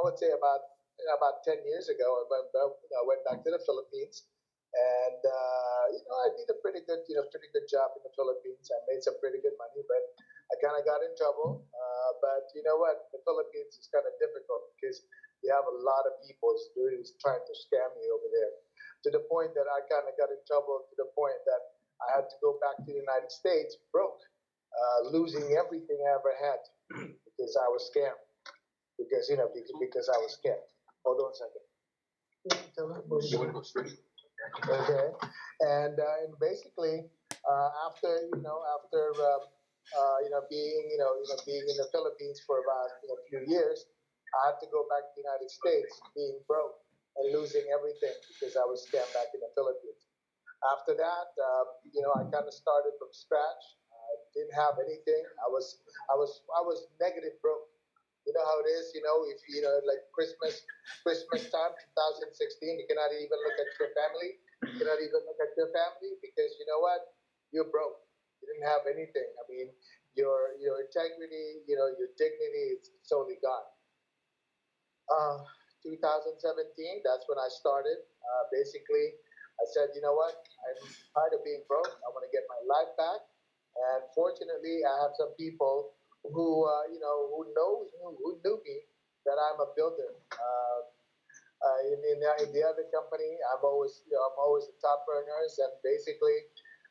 would say about 10 years ago, I went back to the Philippines, and I did a pretty good job in the Philippines. I made some pretty good money, but I kind of got in trouble. But you know what? The Philippines is kind of difficult because you have a lot of people really trying to scam you over there, to the point that I kind of got in trouble to the point that I had to go back to the United States broke, losing everything I ever had because I was scammed. Because I was scammed. Hold on a second. Okay, and basically after being in the Philippines for about a few years, I had to go back to the United States, being broke and losing everything because I was scammed back in the Philippines. After that, I kind of started from scratch. I didn't have anything. I was negative broke. You know how it is. If like Christmas time, 2016, you cannot even look at your family. You cannot even look at your family because you know what? You're broke. You didn't have anything. I mean, your integrity, your dignity is solely gone. uh, 2017, that's when I started. Basically, I said, you know what? I'm tired of being broke. I want to get my life back. And fortunately, I have some people who knew me that I'm a builder. In the other company, I'm always the top earners, and basically,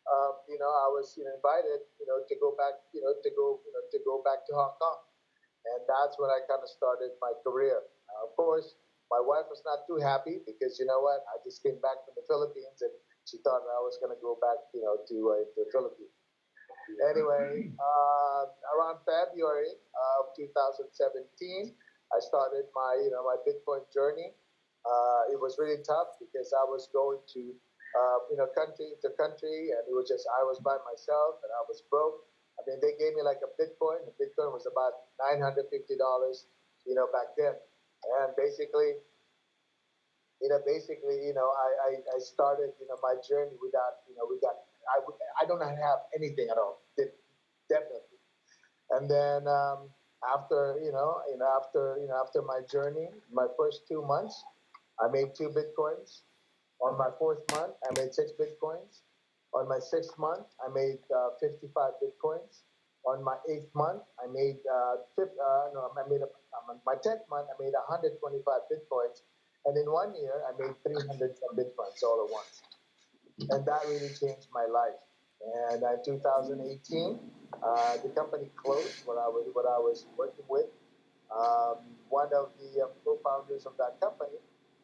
I was invited, to go back, to go back to Hong Kong, and that's when I kind of started my career. Of course, my wife was not too happy because you know what? I just came back from the Philippines, and she thought I was going to go back, to the Philippines. Anyway, around February of 2017, I started my Bitcoin journey. It was really tough because I was going to country to country, and it was just I was by myself and I was broke. I mean, they gave me like a Bitcoin. The Bitcoin was about $950, back then, and I started my journey without I do not have anything at all. Definitely. And then after my journey, my first 2 months, I made 2 Bitcoins. On my fourth month, I made 6 Bitcoins. On my sixth month, I made 55 Bitcoins. On my eighth month, I made no, I made on my 10th month, I made 125 Bitcoins. And in 1 year, I made 300 some Bitcoins all at once, and that really changed my life. And in 2018, the company closed what I was working with. Um, One of the co-founders of that company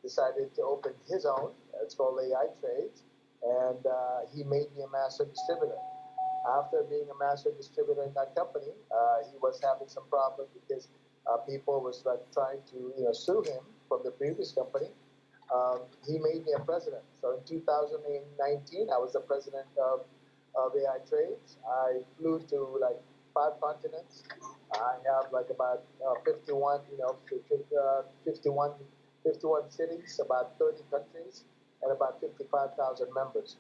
decided to open his own. It's called AI Trades, and he made me a master distributor. After being a master distributor in that company, he was having some problems because people was like trying to sue him from the previous company. He made me a president. So in 2019, I was the president of AI Trades. I flew to like 5 continents. I have like about 51, 51, 51 cities, about 30 countries, and about 55,000 members.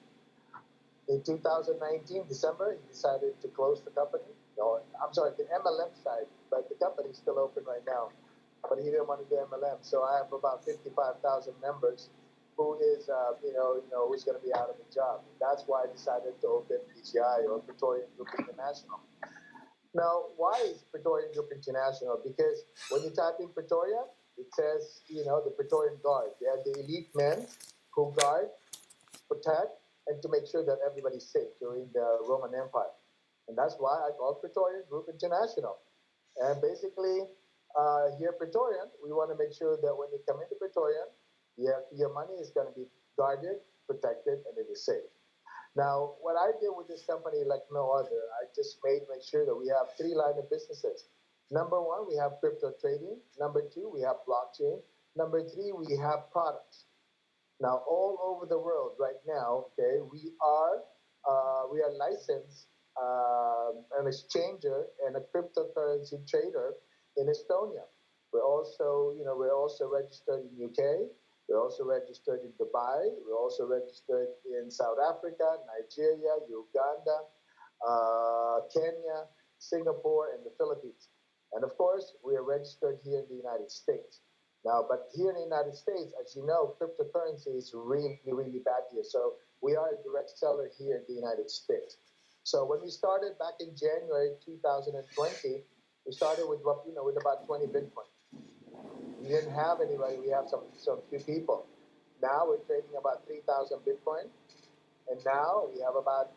In 2019, December, he decided to close the company. No, I'm sorry, the MLM side, but the company is still open right now. But he didn't want to do MLM, so I have about 55,000 members who is, who's going to be out of a job. That's why I decided to open PGI, or Praetorian Group International. Now, why is Praetorian Group International? Because when you type in Pretoria, it says, the Praetorian Guard. They are the elite men who guard, protect, and to make sure that everybody's safe during the Roman Empire. And that's why I call Praetorian Group International. And basically, here at Praetorian, we want to make sure that when you come into Praetorian, your money is going to be guarded, protected, and it is safe. Now, what I did with this company, like no other, I just make sure that we have three line of businesses. Number one, we have crypto trading. Number two, we have blockchain. Number three, we have products. Now, all over the world right now, okay, we are licensed an exchanger and a cryptocurrency trader in Estonia. We're also registered in UK. We're also registered in Dubai. We're also registered in South Africa, Nigeria, Uganda, Kenya, Singapore, and the Philippines. And of course, we are registered here in the United States. Now, but here in the United States, as you know, cryptocurrency is really, really bad here. So we are a direct seller here in the United States. So when we started back in January 2020, we started with with about 20 Bitcoin. We didn't have anybody. We have some few people. Now we're trading about 3,000 Bitcoin, and now we have about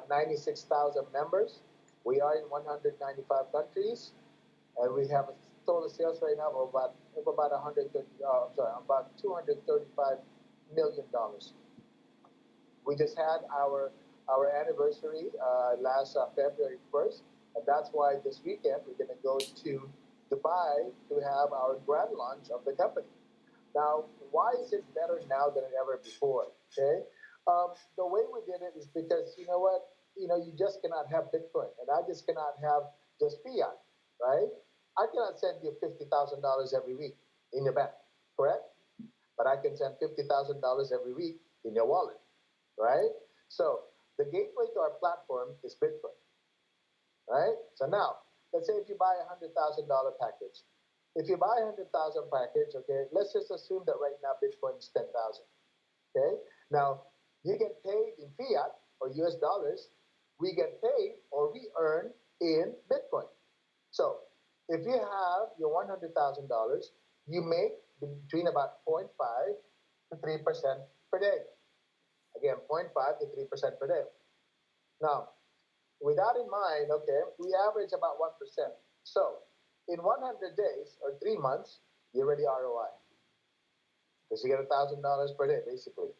96,000 members. We are in 195 countries, and we have a total sales right now of about 130. About $235 million. We just had our anniversary last February 1st, and that's why this weekend we're going to go to Dubai to have our grand launch of the company. Now, why is it better now than ever before? Okay, the way we did it is because you know what, you just cannot have Bitcoin, and I just cannot have just fiat, right? I cannot send you $50,000 every week in your bank, correct? But I can send $50,000 every week in your wallet, right? So the gateway to our platform is Bitcoin, right? So now, let's say if you buy $100,000 package. If you buy 100,000 package, okay, let's just assume that right now Bitcoin is 10,000. Okay, now you get paid in fiat or US dollars. We get paid or we earn in Bitcoin. So if you have your $100,000, you make between about 0.5 to 3% per day. Again, 0.5 to 3% per day. Now, with that in mind, okay, we average about 1%. So in 100 days or 3 months, you're already ROI because you get $1,000 per day, basically.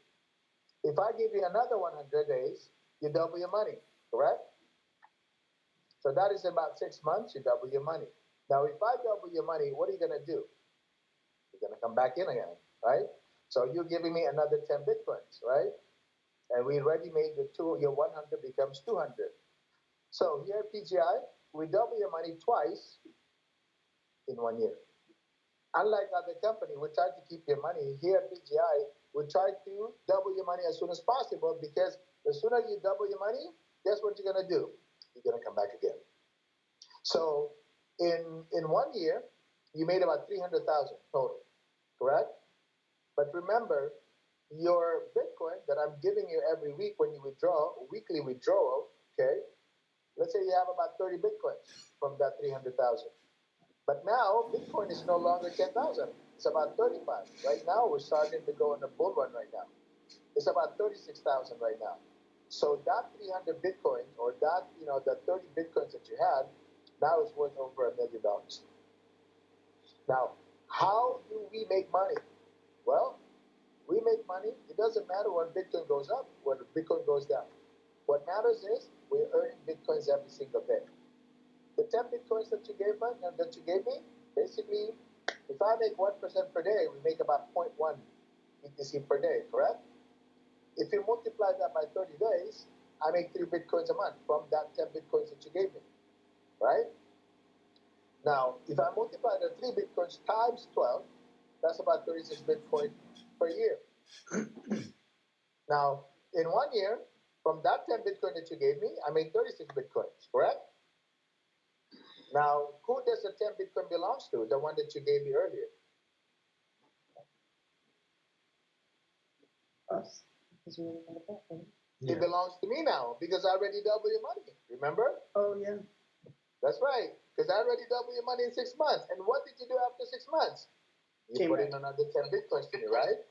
If I give you another 100 days, you double your money, correct? So that is about 6 months, you double your money. Now, if I double your money, what are you going to do? You're going to come back in again, right? So you're giving me another 10 Bitcoins, right? And we already made your 100 becomes 200. So here at PGI, we double your money twice in 1 year. Unlike other company, we try to keep your money. Here at PGI, we try to double your money as soon as possible because the sooner you double your money, guess what you're going to do? You're going to come back again. So in 1 year, you made about 300,000 total, correct? But remember, your Bitcoin that I'm giving you every week when you withdraw, weekly withdrawal, okay? Let's say you have about 30 Bitcoins from that 300,000. But now Bitcoin is no longer 10,000. It's about 35. Right now we're starting to go on a bull run right now. It's about 36,000 right now. So that 300 Bitcoins or that, the 30 Bitcoins that you had, now it's worth over $1 million. Now, how do we make money? Well, we make money. It doesn't matter when Bitcoin goes up, when Bitcoin goes down. What matters is we're earning Bitcoins every single day. The 10 Bitcoins that you gave me, basically, if I make 1% per day, we make about 0.1 BTC per day, correct? If you multiply that by 30 days, I make 3 Bitcoins a month from that 10 Bitcoins that you gave me, right? Now, if I multiply the 3 Bitcoins times 12, that's about 36 Bitcoin per year. Now, in 1 year, from that 10 Bitcoin that you gave me, I made 36 Bitcoins, correct? Now, who does the 10 Bitcoin belongs to? The one that you gave me earlier. Us. Because we already had that, right? It belongs to me now because I already doubled your money. Remember? Oh, yeah. That's right. Because I already doubled your money in 6 months. And what did you do after 6 months? You put in another 10 Bitcoins to me, right?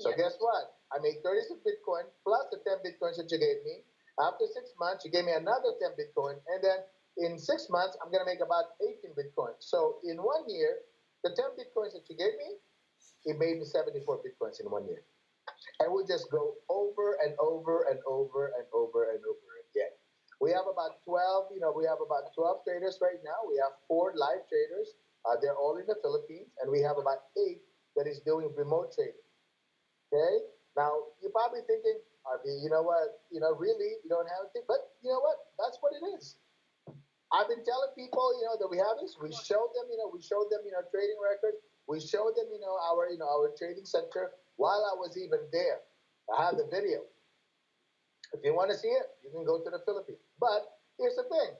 So guess what? I made 36 Bitcoin plus the 10 Bitcoins that you gave me. After 6 months, you gave me another 10 Bitcoin. And then in 6 months, I'm going to make about 18 Bitcoin. So in 1 year, the 10 Bitcoins that you gave me, it made me 74 Bitcoins in 1 year. And we'll just go over and over and over and over and over again. We have about 12, we have about 12 traders right now. We have 4 live traders. They're all in the Philippines. And we have about 8 that is doing remote trading. Okay? Now, you're probably thinking, RB, you know what? Really, you don't have anything. But you know what? That's what it is. I've been telling people, that we have this. We showed them, trading records. We showed them, our trading center while I was even there. I have the video. If you want to see it, you can go to the Philippines. But here's the thing.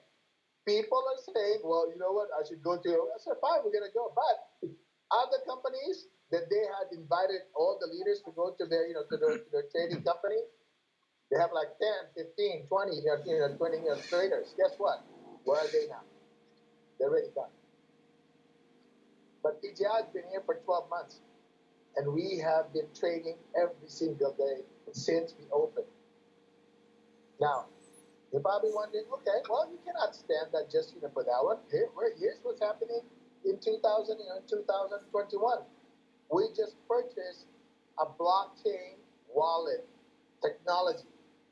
People are saying, well, you know what? I should go to. I said, fine, we're going to go. But other companies companies that they had invited all the leaders to go to their, to their trading company. They have like 10, 15, 20, 20 traders. Guess what? Where are they now? They're already gone. But PGI has been here for 12 months, and we have been trading every single day since we opened. Now, you're probably wondering, okay, well, you cannot stand that just for that one. Here's what's happening in 2021. We just purchased a blockchain wallet technology.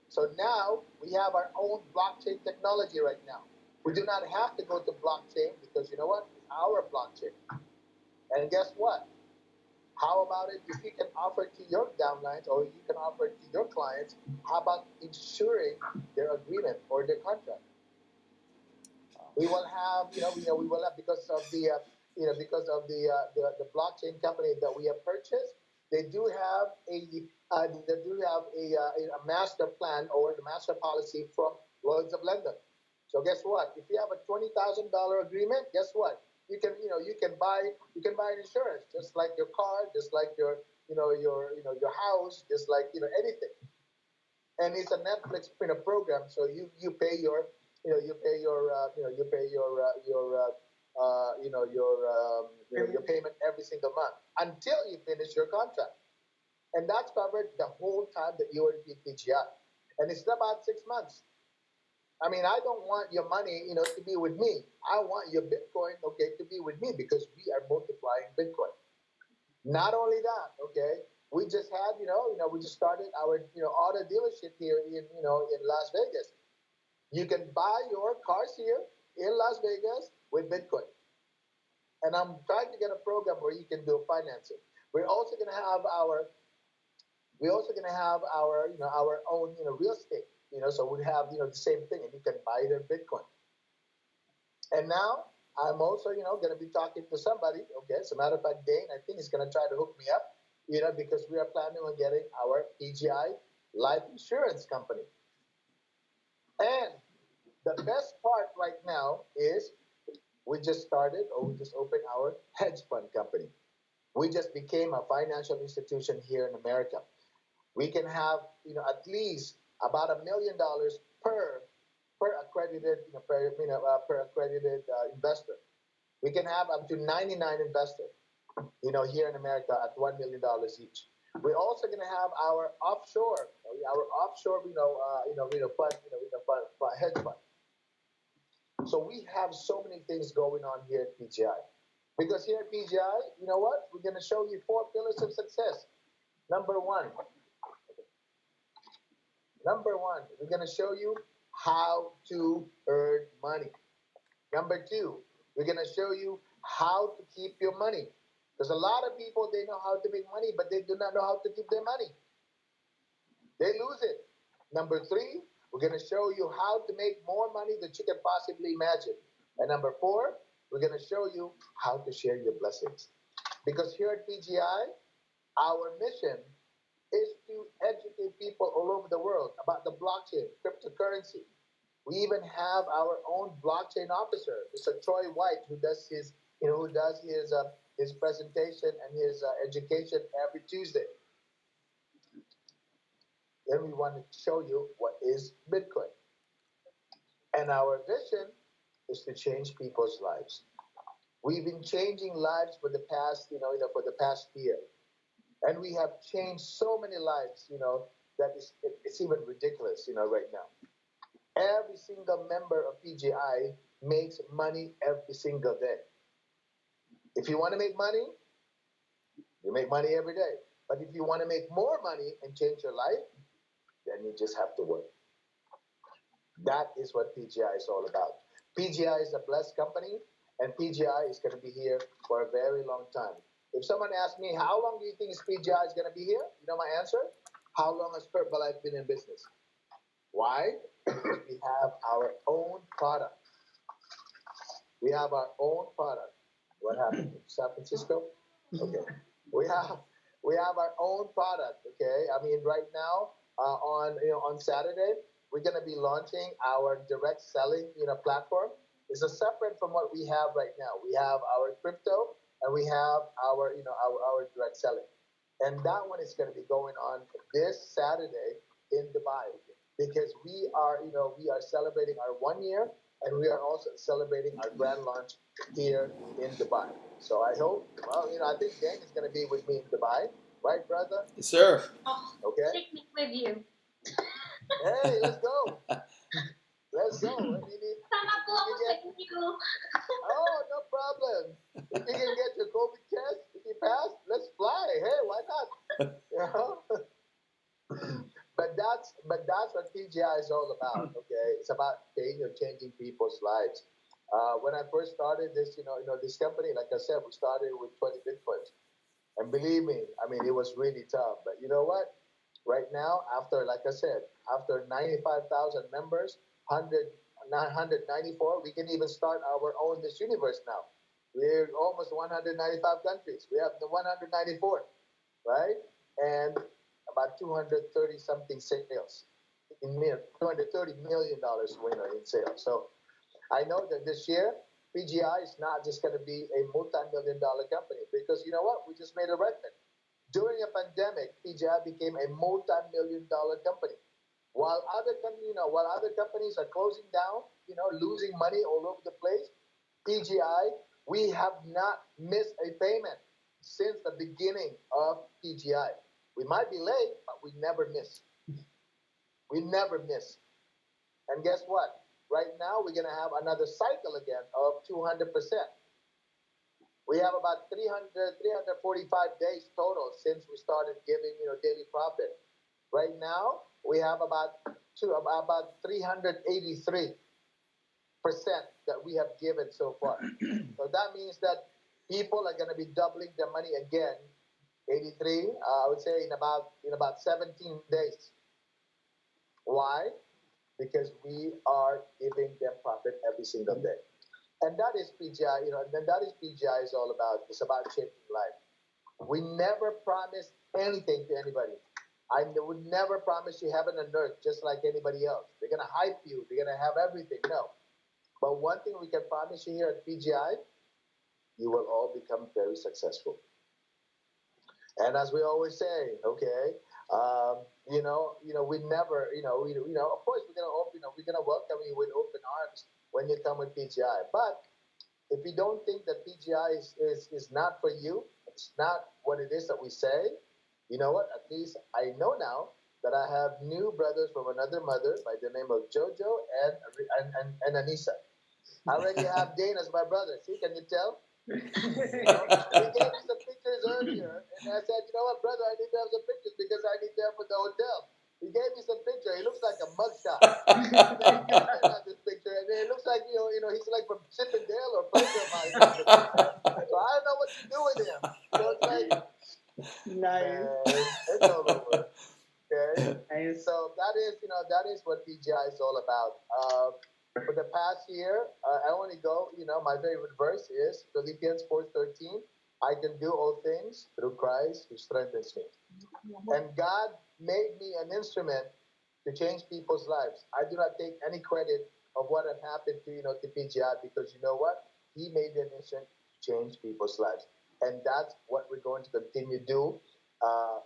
So now we have our own blockchain technology right now. We do not have to go to blockchain because you know what? It's our blockchain. And guess what? How about it if you can offer to your downlines or you can offer to your clients, how about insuring their agreement or their contract? We will have, we will have because of the blockchain company that we have purchased. They do have a master plan or the master policy from Lloyd's of London. So guess what? If you have a $20,000 agreement, guess what? You can buy an insurance just like your car, just like your house, just like anything. And it's a Netflix program, so you pay your your payment every single month until you finish your contract, and that's covered the whole time that you are in PGI, and it's about 6 months. I mean, I don't want your money, to be with me. I want your Bitcoin, okay, to be with me because we are multiplying Bitcoin. Not only that, okay, we just had, we just started our, auto dealership here in Las Vegas. You can buy your cars here in Las Vegas with Bitcoin. And I'm trying to get a program where you can do financing. We're also going to have our our own, real estate. So we have, the same thing, and you can buy it in Bitcoin. And now I'm also, going to be talking to somebody. Okay, as a matter of fact, Dane, I think he's going to try to hook me up, because we are planning on getting our PGI life insurance company. And the best part right now is we just opened our hedge fund company. We just became a financial institution here in America. We can have, at least about $1 million per accredited, per accredited investor. We can have up to 99 investors, here in America at $1 million each. We're also going to have our offshore, hedge fund. So we have so many things going on here at PGI. Because here at PGI, you know what? We're going to show you 4 pillars of success. Number one, we're going to show you how to earn money. Number 2, we're going to show you how to keep your money. Because a lot of people, they know how to make money, but they do not know how to keep their money. They lose it. Number 3, we're going to show you how to make more money than you can possibly imagine. And number 4, we're going to show you how to share your blessings. Because here at PGI, our mission is to educate people all over the world about the blockchain, cryptocurrency. We even have our own blockchain officer, Mr. Troy White, who does his presentation and his education every Tuesday. Then we want to show you what is Bitcoin. And our vision is to change people's lives. We've been changing lives for the past, for the past year. And we have changed so many lives, that it's even ridiculous, right now. Every single member of PGI makes money every single day. If you want to make money, you make money every day. But if you want to make more money and change your life, then you just have to work. That is what PGI is all about. PGI is a blessed company, and PGI is going to be here for a very long time. If someone asks me, how long do you think PGI is going to be here? You know my answer? How long has Herbalife been in business? Why? Because we have our own product. We have our own product. What happened in San Francisco? Okay. We have our own product, okay? I mean, right now, on Saturday, we're going to be launching our direct selling, platform. It's a separate from what we have right now. We have our crypto, and we have our our direct selling, and that one is going to be going on this Saturday in Dubai because we are celebrating our 1 year, and we are also celebrating our grand launch here in Dubai. So I hope, well, I think Dane is going to be with me in Dubai, right, brother? Yes, sir. Okay. Take me with you. Hey, let's go. Let's go. Sama po ako sa inyo. Oh, no problem. If you can get your COVID test, if you pass, let's fly. Hey, why not? You know? But that's what PGI is all about. Okay, it's about changing people's lives. When I first started this, this company, like I said, we started with 20 bitcoins, and believe me, I mean, it was really tough. But you know what? Right now, like I said, after 95,000 members, 994, we can even start our own Miss Universe now. We're almost 195 countries. We have the 194, right? And about 230 something sales, $230 million winner in sales. So I know that this year, PGI is not just going to be a multi-million-dollar company because you know what? We just made a record. During a pandemic, PGI became a multi-million-dollar company. While other companies are closing down, losing money all over the place, PGI, we have not missed a payment since the beginning of PGI. We might be late, but we never miss. We never miss. And guess what? Right now, we're going to have another cycle again of 200%. We have about 345 days total since we started giving, daily profit. Right now, we have about 383% that we have given so far. So that means that people are going to be doubling their money again. 83, I would say in about 17 days. Why? Because we are giving them profit every single day. And that is PGI, and that is PGI is all about. It's about changing life. We never promise anything to anybody. I would never promise you heaven and earth just like anybody else. They're going to hype you. They're going to have everything. No. But one thing we can promise you here at PGI, you will all become very successful. And as we always say, okay, we never, of course we're gonna welcome you with open arms when you come with PGI. But if you don't think that PGI is not for you, it's not what it is that we say. You know what? At least I know now that I have new brothers from another mother by the name of Jojo and Anissa. I already have Dane as my brother. See, can you tell? He gave me some pictures earlier, and I said, you know what, brother, I need to have some pictures because I need them for the hotel. He gave me some picture. He looks like a mugshot. This picture, and it looks like he's like from Chippendale or Pleasure. So I don't know what to do with him. So it's like, Nice. it's all over. Okay. Nice. So that is what PGI is all about. For the past year, I only go, my favorite verse is Philippians 4:13. I can do all things through Christ who strengthens me. And God made me an instrument to change people's lives. I do not take any credit of what had happened to PGI because you know what? He made me an instrument to change people's lives. And that's what we're going to continue to do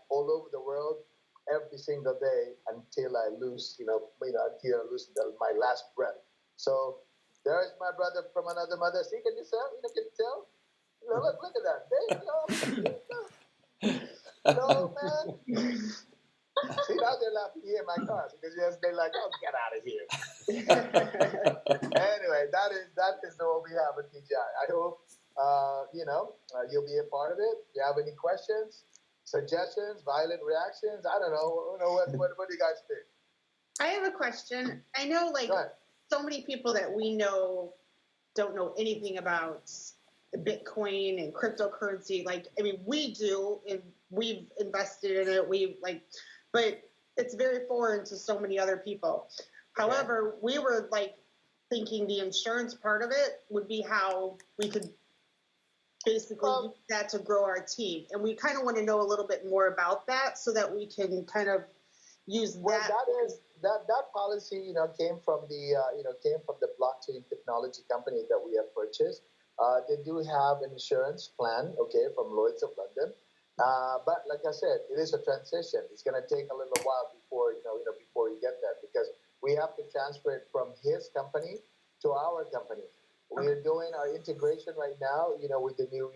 all over the world every single day until I lose, until I lose my last breath. So there's my brother from another mother. See, can you tell? Can you tell? Look at that. There you go. Man. See, now they're laughing here in my car because they're like, oh, get out of here. Anyway, that is what we have at PGI. I hope, you'll be a part of it. If you have any questions, suggestions, violent reactions, I don't know. What do you guys think? I have a question. I know, so many people that we know don't know anything about Bitcoin and cryptocurrency. We do, and we've invested in it. But it's very foreign to so many other people. However, we were thinking the insurance part of it would be how we could basically use that to grow our team. And we kind of want to know a little bit more about that so that we can kind of use that. Well, that policy, came from the blockchain technology company that we have purchased. They do have an insurance plan, okay, from Lloyd's of London. But like I said, it is a transition. It's going to take a little while before before you get there, because we have to transfer it from his company to our company. We are doing our integration right now, with the new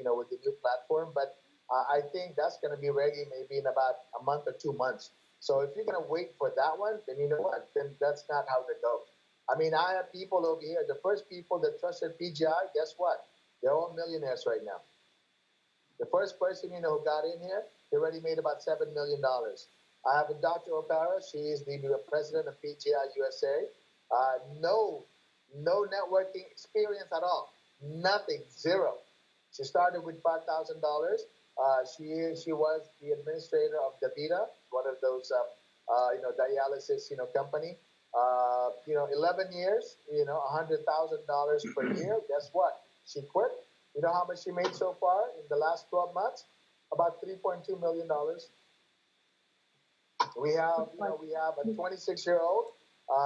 platform. But I think that's going to be ready maybe in about a month or 2 months. So if you're going to wait for that one, then you know what? Then that's not how it goes. I mean, I have people over here. The first people that trusted PGI, guess what? They're all millionaires right now. The first person who got in here, they already made about $7 million. I have a Dr. Opara. She is the president of PGI USA. No networking experience at all. Nothing, zero. She started with $5,000. She was the administrator of DaVita, one of those dialysis company. 11 years, $100,000 per year. Guess what? She quit. You know how much she made so far in the last 12 months? About $3.2 million. We have a 26-year-old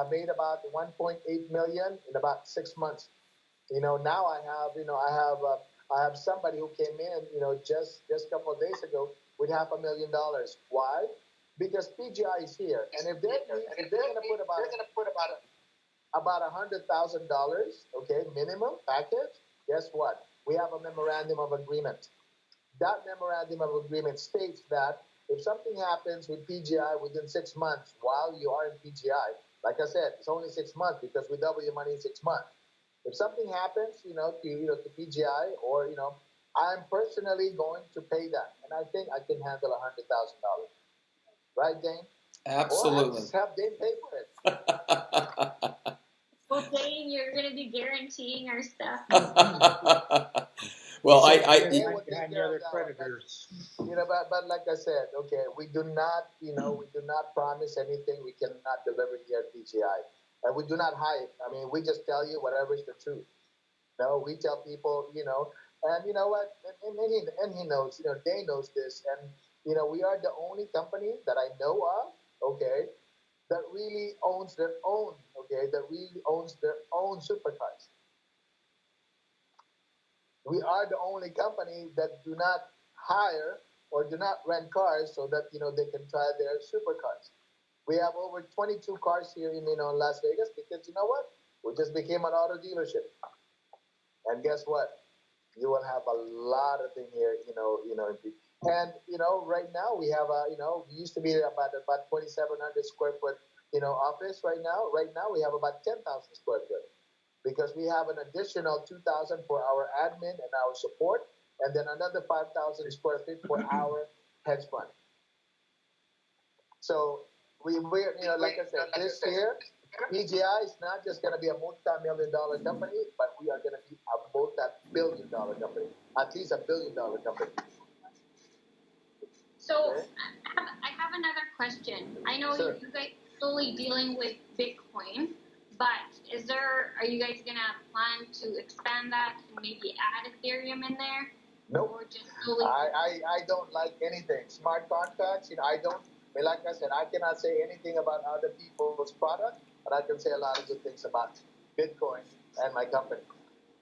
made about 1.8 million in about 6 months. Now I have somebody who came in, just a couple of days ago with $500,000. Why? Because PGI is here, and if they're going to put about $100,000, okay, minimum package. Guess what? We have a memorandum of agreement. That memorandum of agreement states that if something happens with PGI within 6 months while you are in PGI, like I said, it's only 6 months because we double your money in 6 months. If something happens, to PGI, or I'm personally going to pay that, and I think I can handle $100,000. Right, Dane? Absolutely. Or I'll just have Dane pay for it. Well, Dane, you're going to be guaranteeing our stuff. Well, So I Dane will take behind the care other of that. creditors. But like I said, okay, we do not promise anything we cannot deliver here at PGI. And we do not hide. I mean, we just tell you whatever is the truth. We tell people, and you know what? And he knows, Dane knows this. And, we are the only company that I know of, okay, that really owns their own supercars. We are the only company that do not hire or do not rent cars so that, they can try their supercars. We have over 22 cars here in Las Vegas because you know what? We just became an auto dealership. And guess what? You will have a lot of things here, and right now we have we used to be about 2,700 square foot, office. Right now we have about 10,000 square foot because we have an additional 2,000 for our admin and our support, and then another 5,000 square feet for our hedge fund. So we're like I said, this year PGI is not just going to be a multi-million-dollar company, but we are going to be a multi-billion-dollar company, at least a billion-dollar company. So Okay. I have another question. I know Sure. you guys are solely dealing with Bitcoin, but are you guys going to plan to expand that and maybe add Ethereum in there? Nope. Or just solely... I don't like anything. Smart contracts, like I said, I cannot say anything about other people's product, but I can say a lot of good things about Bitcoin and my company.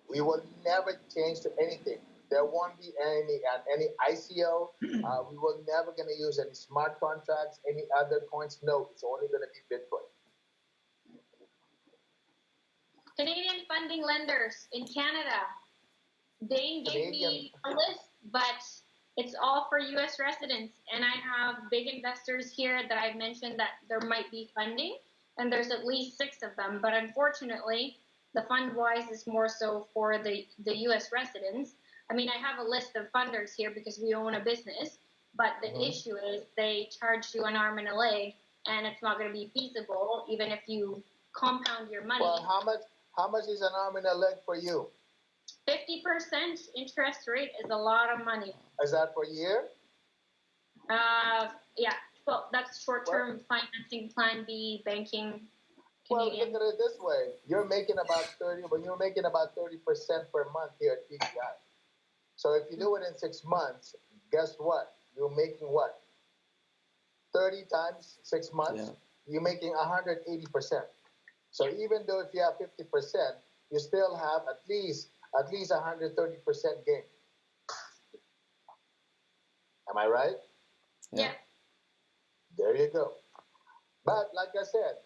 We will never change to anything. There won't be any ICO. We will never going to use any smart contracts, any other coins. No, it's only going to be Bitcoin. Canadian funding lenders in Canada. Dane gave me a list, but it's all for U.S. residents. And I have big investors here that I've mentioned that there might be funding, and there's at least 6 of them. But unfortunately, the fund-wise is more so for the U.S. residents. I mean, I have a list of funders here because we own a business, but the issue is they charge you an arm and a leg, and it's not going to be feasible even if you compound your money. Well, how much is an arm and a leg for you? 50% interest rate is a lot of money. Is that for a year? Yeah. Well, that's short-term financing, Plan B, banking. Canadian. Well, look at it this way: you're making about 30% per month here at PGI. So if you do it in 6 months, guess what? You're making what? 30 times 6 months. Yeah. You're making 180%. So even though if you have 50%, you still have at least at least 130% gain. Am I right? Yeah. There you go. But like I said,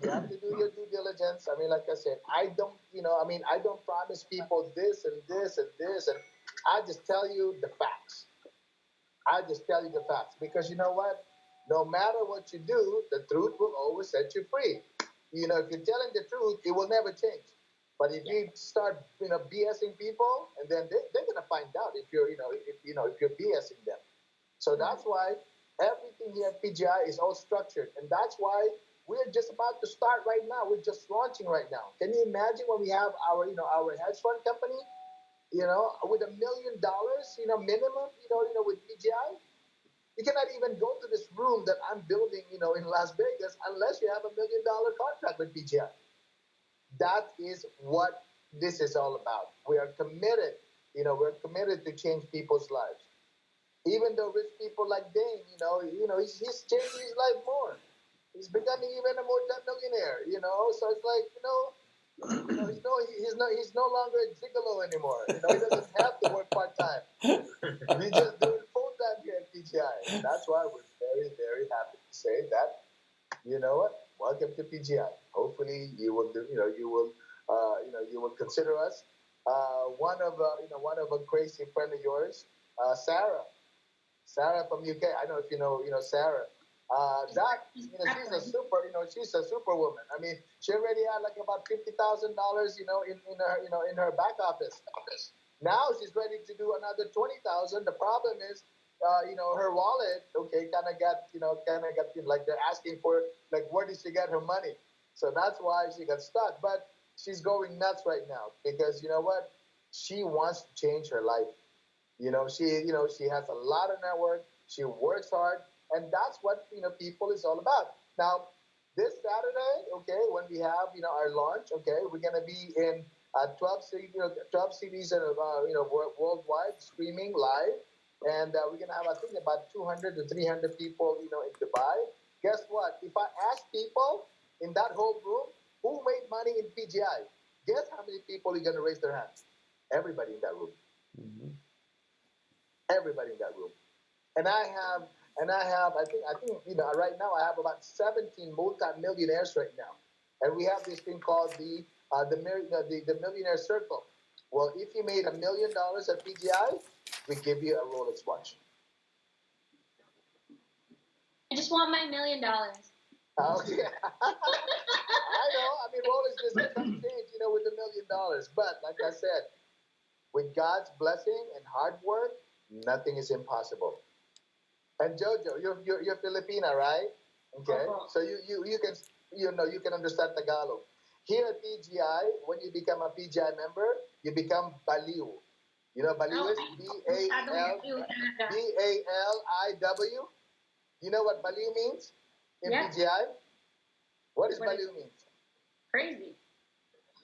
you have to do your due diligence. I mean, like I said, I don't promise people this and this and this, and I just tell you the facts. I just tell you the facts because you know what? No matter what you do, the truth will always set you free. You know, if you're telling the truth, it will never change. But if you start, BSing people, and then they're gonna find out if you're, if you're BSing them. So that's why everything here at PGI is all structured, and that's why we're just about to start right now. We're just launching right now. Can you imagine when we have our, our hedge fund company, with $1 million, minimum, with PGI? You cannot even go to this room that I'm building, in Las Vegas unless you have $1 million contract with PGI. That is what this is all about. We are committed, we're committed to change people's lives. Even though rich people like Dane, he's changing his life more. He's becoming even a multi-millionaire, So it's like, he's no longer a gigolo anymore. He doesn't have to work part-time. He's just doing full-time here at PGI. And that's why we're very, very happy to say that, you know what? Welcome to PGI. Hopefully you will do, you will consider us. One of a crazy friend of yours, Sarah from UK. I don't know if you know Sarah. She's a superwoman. I mean, she already had like about $50,000, in her back office. Now she's ready to do another 20,000. The problem is, her wallet, kind of got like they're asking for like where did she get her money? So that's why she got stuck. But she's going nuts right now because you know what? She wants to change her life. She has a lot of network. She works hard, and that's what people is all about. Now, this Saturday, when we have our launch, we're gonna be in 12 cities worldwide, streaming live, and we're gonna have I think about 200 to 300 people in Dubai. Guess what? If I ask people in that whole room who made money in PGI, guess how many people are gonna raise their hands? Everybody in that room. Mm-hmm. Everybody in that room. And I have I think right now I have about 17 multi-millionaires right now. And we have this thing called the Millionaire Circle. Well, if you made $1 million at PGI, we give you a Rolex watch. I just want my $1 million. Okay. I know. I mean, Rolex is some change, with $1 million. But like I said, with God's blessing and hard work, nothing is impossible. And Jojo, you're Filipina, right? Okay. So you can understand Tagalog. Here at PGI, when you become a PGI member, you become Baliw. You know Baliw is BALIW. You know what Baliw means in PGI? What does Baliw mean? Crazy.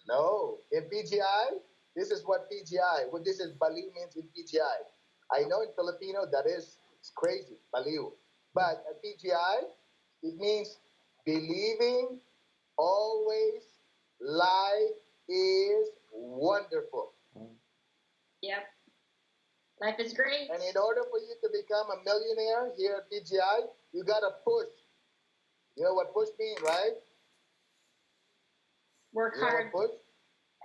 No, in PGI, this is what PGI. What this is Baliw means in PGI. I know in Filipino that is crazy, Baliw. But at PGI, it means believing always life is wonderful. Yep. Life is great. And in order for you to become a millionaire here at PGI, you got to push. You know what push means, right? Work hard. Push?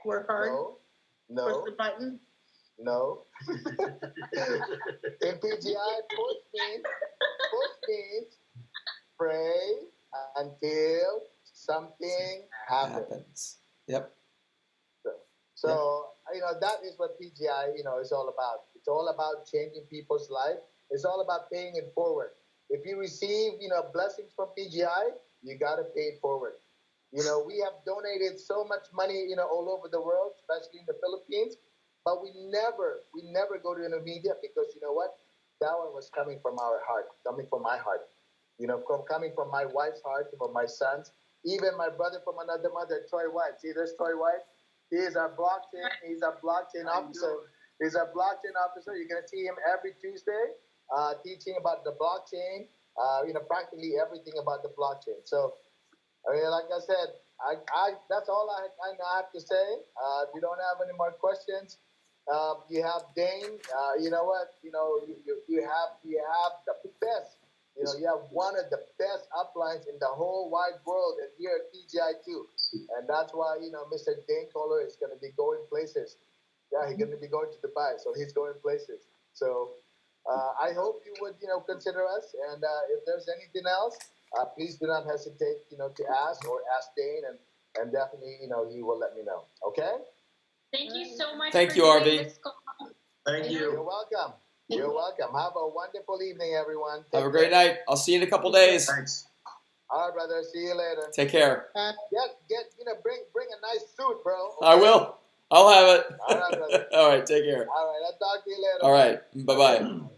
Work hard. No. Push the button. No. In PGI, push means pray until something happens. Yep. So that is what PGI, is all about. It's all about changing people's life. It's all about paying it forward. If you receive, blessings from PGI, you got to pay it forward. We have donated so much money, all over the world, especially in the Philippines, but we never go to the media because you know what? That one was coming from our heart, coming from my heart. Coming from my wife's heart, from my sons, even my brother from another mother, Troy White. See, there's Troy White. He's our blockchain officer. He's our blockchain officer. You're gonna see him every Tuesday, teaching about the blockchain. Practically everything about the blockchain. So, like I said, that's all I have to say. If you don't have any more questions, you have Dane. You know what? You have the best. You have one of the best uplines in the whole wide world, and here at TGI too. And that's why Mr. Dane Kohler is going to be going places. Yeah, he's going to be going to Dubai, so he's going places. So I hope you would consider us, and if there's anything else, please do not hesitate to ask Dane, and definitely he will let me know. Okay. Thank you so much. Thank for you, doing RV. this call. Thank you. You're welcome. You're welcome. Have a wonderful evening, everyone. Have a great night. I'll see you in a couple days. Thanks. All right, brother. See you later. Take care. Bring a nice suit, bro. Okay? I will. I'll have it. All right, brother. All right. Take care. All right. I'll talk to you later. All right. Bye-bye.